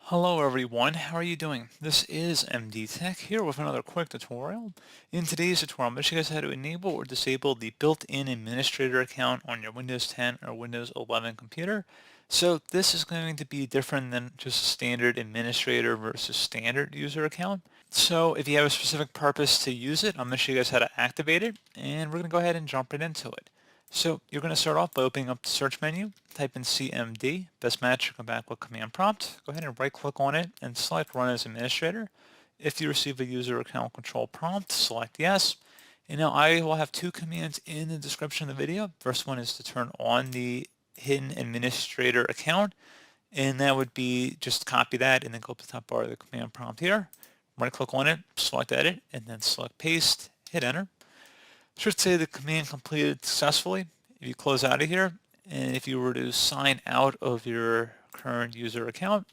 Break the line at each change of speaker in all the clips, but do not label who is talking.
Hello everyone, how are you doing? This is MD Tech here with another quick tutorial. In today's tutorial, I'm going to show you guys how to enable or disable the built-in administrator account on your Windows 10 or Windows 11 computer. So this is going to be different than just a standard administrator versus standard user account. So if you have a specific purpose to use it, I'm going to show you guys how to activate it, and we're going to go ahead and jump right into it. So you're going to start off by opening up the search menu, type in CMD, best match, come back with command prompt. Go ahead and right click on it and select run as administrator. If you receive a user account control prompt, select yes. And now I will have two commands in the description of the video. First one is to turn on the hidden administrator account, and that would be just copy that and then go up to the top bar of the command prompt here. Right click on it, select edit, and then select paste, hit enter. Should say the command completed successfully. If you close out of here, and if you were to sign out of your current user account,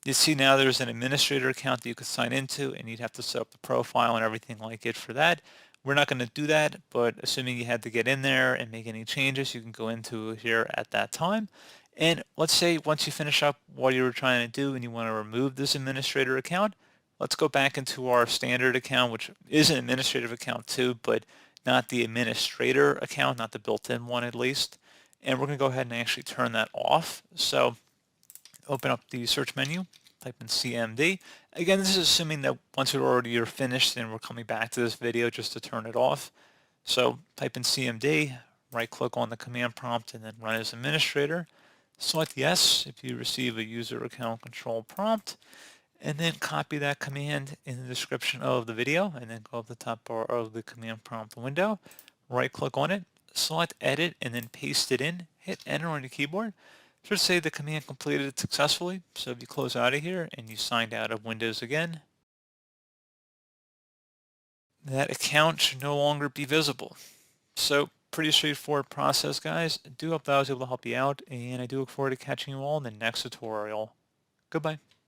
you see now there's an administrator account that you could sign into, and you'd have to set up the profile and everything like it for that. We're not going to do that, but assuming you had to get in there and make any changes, you can go into here at that time. And let's say once you finish up what you were trying to do and you want to remove this administrator account, let's go back into our standard account, which is an administrative account too, but not the administrator account, not the built-in one at least. And we're going to go ahead and actually turn that off. So open up the search menu, type in CMD. Again, this is assuming that once you're finished and we're coming back to this video just to turn it off. So type in CMD, right click on the command prompt and then run as administrator. Select yes if you receive a user account control prompt, and then copy that command in the description of the video and then go up the top bar of the command prompt window, right click on it, select edit and then paste it in, hit enter on your keyboard. Should say the command completed successfully. So if you close out of here and you signed out of Windows again, that account should no longer be visible. So pretty straightforward process, guys. I do hope that I was able to help you out, and I do look forward to catching you all in the next tutorial. Goodbye.